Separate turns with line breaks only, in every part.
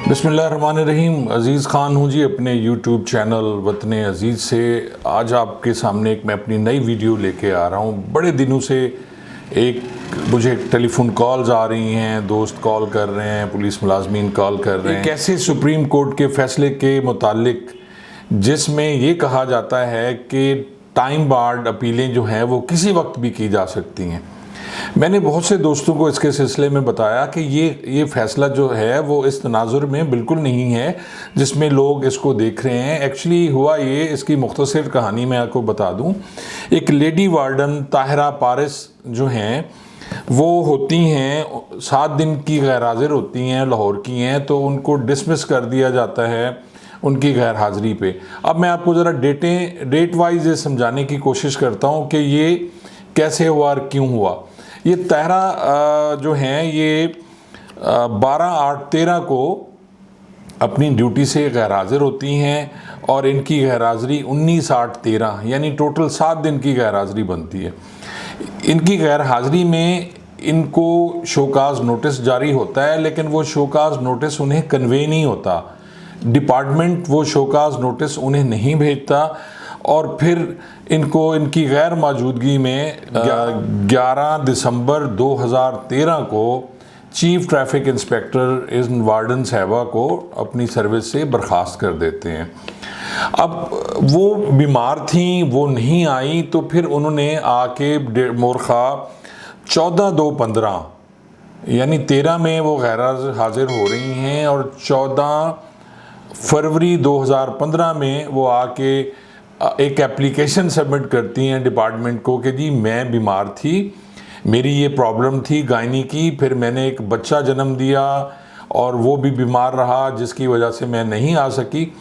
बिस्मिल्लाहिर्रहमानिर्रहीम। अज़ीज़ ख़ान हूँ जी अपने यूट्यूब चैनल वतन अज़ीज़ से। आज आपके सामने मैं अपनी नई वीडियो लेके आ रहा हूँ। बड़े दिनों से मुझे टेलीफोन कॉल्स आ रही हैं, दोस्त कॉल कर रहे हैं, पुलिस मुलाजमीन कॉल कर रहे हैं कैसे सुप्रीम कोर्ट के फ़ैसले के मुतालिक, जिसमें ये कहा जाता है कि टाइम बार्ड अपीलें जो हैं वो किसी वक्त भी की जा सकती हैं। मैंने बहुत से दोस्तों को इसके सिलसिले में बताया कि ये फ़ैसला जो है वो इस तनाजुर में बिल्कुल नहीं है जिसमें लोग इसको देख रहे हैं। एक्चुअली हुआ ये, इसकी मुख्तसर कहानी मैं आपको बता दूं। एक लेडी वार्डन ताहिरा पारिस जो हैं वो होती हैं 7 दिन की गैर हाजिर होती हैं, लाहौर की हैं, तो उनको डिसमिस कर दिया जाता है उनकी गैर हाज़िरी पे। अब मैं आपको ज़रा डेट वाइज ये समझाने की कोशिश करता हूँ कि ये कैसे हुआ और क्यों हुआ। ये ताहिरा जो हैं ये 12/8/13 को अपनी ड्यूटी से गैर हाजिर होती हैं और इनकी गैर हाजिरी 19/8/13 यानी टोटल 7 दिन की गैर हाजिरी बनती है। इनकी गैर हाजिरी में इनको शोकाज नोटिस जारी होता है, लेकिन वो शोकाज नोटिस उन्हें कन्वे नहीं होता। डिपार्टमेंट वो शोकाज नोटिस उन्हें नहीं भेजता और फिर इनको इनकी गैर मौजूदगी में 11 दिसंबर 2013 को चीफ ट्रैफिक इंस्पेक्टर इन वार्डन साहबा को अपनी सर्विस से बर्खास्त कर देते हैं। अब वो बीमार थी, वो नहीं आई, तो फिर उन्होंने आके मोरखा 14/2/15 यानी 13 में वो गैर हाजिर हो रही हैं और 14 फरवरी 2015 में वो आके एक एप्लीकेशन सबमिट करती हैं डिपार्टमेंट को कि जी मैं बीमार थी, मेरी ये प्रॉब्लम थी गायनी की, फिर मैंने एक बच्चा जन्म दिया और वो भी बीमार रहा जिसकी वजह से मैं नहीं आ सकी,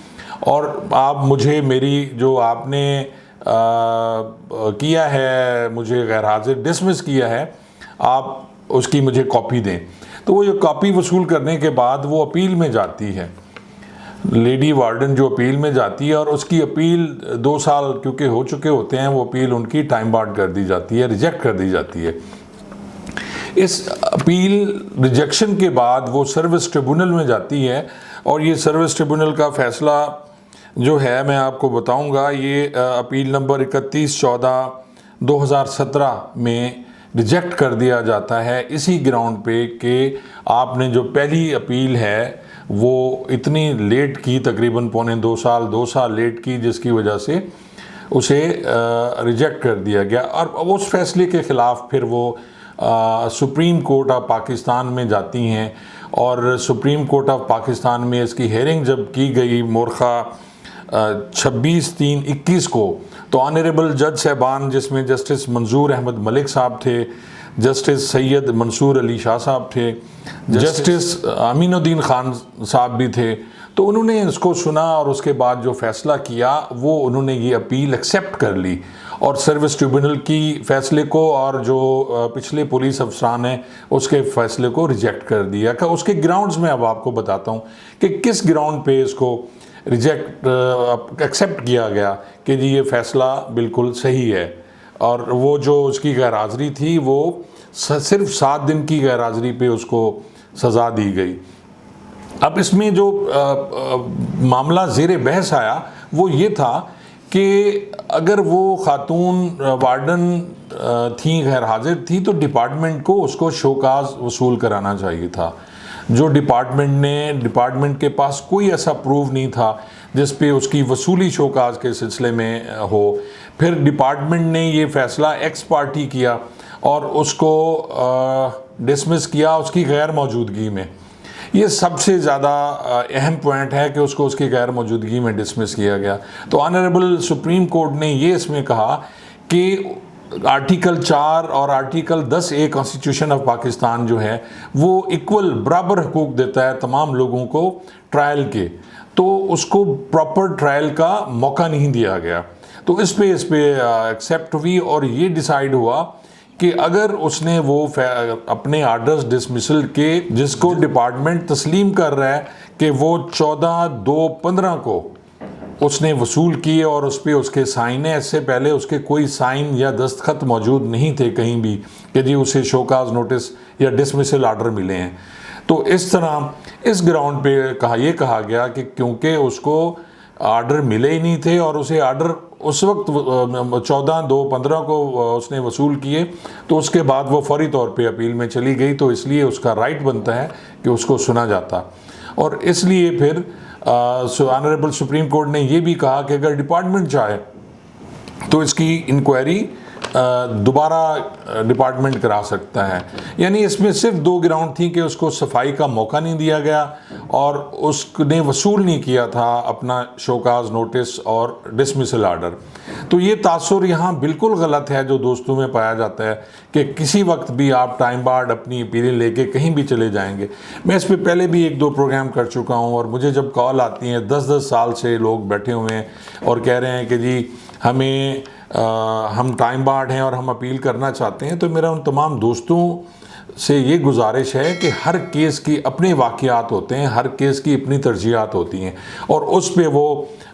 और आप मुझे मेरी जो आपने किया है, मुझे गैर हाजिर डिसमिस किया है, आप उसकी मुझे कॉपी दें। तो वो ये कॉपी वसूल करने के बाद वो अपील में जाती है, लेडी वार्डन जो अपील में जाती है, और उसकी अपील 2 साल क्योंकि हो चुके होते हैं, वो अपील उनकी टाइम बार्ड कर दी जाती है, रिजेक्ट कर दी जाती है। इस अपील रिजेक्शन के बाद वो सर्विस ट्रिब्यूनल में जाती है और ये सर्विस ट्रिब्यूनल का फ़ैसला जो है मैं आपको बताऊंगा। ये अपील नंबर 31/14/2017 में रिजेक्ट कर दिया जाता है इसी ग्राउंड पे कि आपने जो पहली अपील है वो इतनी लेट की, तकरीबन पौने 2 साल लेट की, जिसकी वजह से उसे रिजेक्ट कर दिया गया। और उस फैसले के ख़िलाफ़ फिर वो सुप्रीम कोर्ट ऑफ पाकिस्तान में जाती हैं और सुप्रीम कोर्ट ऑफ पाकिस्तान में इसकी हेयरिंग जब की गई मोरखा 26/3/21 को, तो ऑनरेबल जज साहबान जिसमें जस्टिस मंजूर अहमद मलिक साहब थे, जस्टिस सैयद मंसूर अली शाह साहब थे, जस्टिस अमीनुद्दीन खान साहब भी थे, तो उन्होंने इसको सुना और उसके बाद जो फ़ैसला किया वो उन्होंने ये अपील एक्सेप्ट कर ली और सर्विस ट्रिब्यूनल की फ़ैसले को और जो पिछले पुलिस अफसरान हैं उसके फ़ैसले को रिजेक्ट कर दिया। कि उसके ग्राउंड्स में अब आपको बताता हूँ कि किस ग्राउंड पे इसको एक्सेप्ट किया गया कि जी ये फ़ैसला बिल्कुल सही है। और वो जो उसकी गैर हाज़िरी थी वो सिर्फ 7 दिन की गैर हाज़िरी पे उसको सज़ा दी गई। अब इसमें जो मामला ज़ेरे बहस आया वो ये था कि अगर वो खातून वार्डन थी, गैर हाजिर थी, तो डिपार्टमेंट को उसको शोकाज वसूल कराना चाहिए था। जो डिपार्टमेंट के पास कोई ऐसा प्रूफ नहीं था जिस पे उसकी वसूली शोकाज के सिलसिले में हो। फिर डिपार्टमेंट ने ये फ़ैसला एक्स पार्टी किया और उसको डिसमिस किया उसकी गैर मौजूदगी में। ये सबसे ज़्यादा अहम पॉइंट है कि उसको उसकी गैर मौजूदगी में डिसमिस किया गया। तो ऑनरेबल सुप्रीम कोर्ट ने ये इसमें कहा कि आर्टिकल 4 और article 10A constitution of Pakistan जो है वो इक्वल बराबर हुकूक देता है तमाम लोगों को ट्रायल के, तो उसको प्रॉपर ट्रायल का मौका नहीं दिया गया। तो इस पे एक्सेप्ट हुई और ये डिसाइड हुआ कि अगर उसने वो अपने आर्डर्स डिसमिसल के, जिसको डिपार्टमेंट तस्लीम कर रहा है कि वो 14/2/15 को उसने वसूल किए और उस पर उसके साइन है, इससे पहले उसके कोई साइन या दस्तखत मौजूद नहीं थे कहीं भी कि जी उसे शोकाज नोटिस या डिसमिसल आर्डर मिले हैं, तो इस तरह इस ग्राउंड पे ये कहा गया कि क्योंकि उसको आर्डर मिले ही नहीं थे और उसे आर्डर उस वक्त 14/2/15 को उसने वसूल किए, तो उसके बाद वो फौरी तौर पे अपील में चली गई, तो इसलिए उसका राइट बनता है कि उसको सुना जाता। और इसलिए फिर ऑनरेबल सुप्रीम कोर्ट ने ये भी कहा कि अगर डिपार्टमेंट चाहे तो इसकी इंक्वायरी दोबारा डिपार्टमेंट करा सकता है। यानी इसमें सिर्फ 2 ग्राउंड थी कि उसको सफाई का मौका नहीं दिया गया और उसने वसूल नहीं किया था अपना शोकाज नोटिस और डिसमिसल आर्डर। तो ये तासुर यहाँ बिल्कुल गलत है जो दोस्तों में पाया जाता है कि किसी वक्त भी आप टाइम बार्ड अपनी अपीलें लेके कहीं भी चले जाएंगे। मैं इस पर पहले भी 1-2 प्रोग्राम कर चुका हूँ और मुझे जब कॉल आती हैं 10-10 साल से लोग बैठे हुए हैं और कह रहे हैं कि जी हमें हम टाइम बार्ड हैं और हम अपील करना चाहते हैं, तो मेरा उन तमाम दोस्तों से ये गुजारिश है कि हर केस की अपने वाक़यात होते हैं, हर केस की अपनी तरजीहात होती हैं और उस पे वो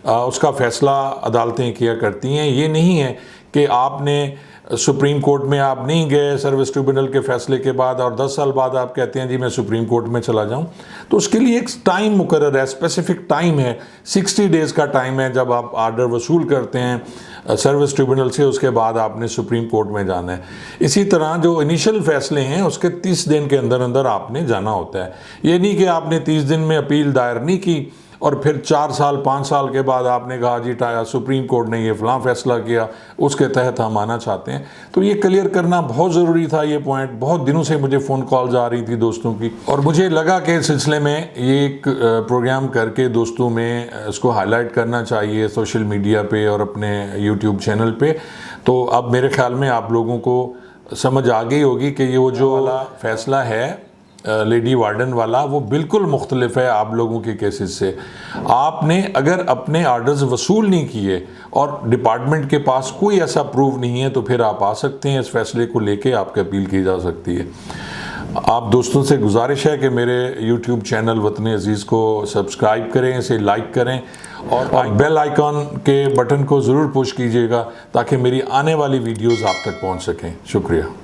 उसका फ़ैसला अदालतें किया करती हैं। ये नहीं है कि आपने सुप्रीम कोर्ट में आप नहीं गए सर्विस ट्रिब्यूनल के फ़ैसले के बाद और 10 साल बाद आप कहते हैं जी मैं सुप्रीम कोर्ट में चला जाऊं, तो उसके लिए एक टाइम मुकर्रर है, स्पेसिफिक टाइम है, 60 डेज़ का टाइम है जब आप आर्डर वसूल करते हैं सर्विस ट्रिब्यूनल से, उसके बाद आपने सुप्रीम कोर्ट में जाना है। इसी तरह जो इनिशियल फ़ैसले हैं उसके 30 दिन के अंदर अंदर आपने जाना होता है। ये नहीं कि आपने 30 दिन में अपील दायर नहीं की और फिर 4 साल 5 साल के बाद आपने कहा जी सुप्रीम कोर्ट ने ये फ़लाँ फ़ैसला किया, उसके तहत हम आना चाहते हैं। तो ये क्लियर करना बहुत ज़रूरी था। ये पॉइंट बहुत दिनों से मुझे फ़ोन कॉल्स आ रही थी दोस्तों की और मुझे लगा कि इस सिलसिले में ये एक प्रोग्राम करके दोस्तों में इसको हाईलाइट करना चाहिए सोशल मीडिया पे और अपने यूट्यूब चैनल पे। तो अब मेरे ख्याल में आप लोगों को समझ आ गई होगी कि ये वो जो वाला फ़ैसला है लेडी वार्डन वाला, वो बिल्कुल मुख्तलिफ है आप लोगों के केसेस से। आपने अगर अपने आर्डर्स वसूल नहीं किए और डिपार्टमेंट के पास कोई ऐसा प्रूफ नहीं है तो फिर आप आ सकते हैं, इस फैसले को लेके आपकी अपील की जा सकती है। आप दोस्तों से गुजारिश है कि मेरे YouTube चैनल वतन अजीज़ को सब्सक्राइब करें, इसे लाइक करें और बेल आइकॉन के बटन को ज़रूर पुश कीजिएगा ताकि मेरी आने वाली वीडियोज़ आप तक पहुँच सकें। शुक्रिया।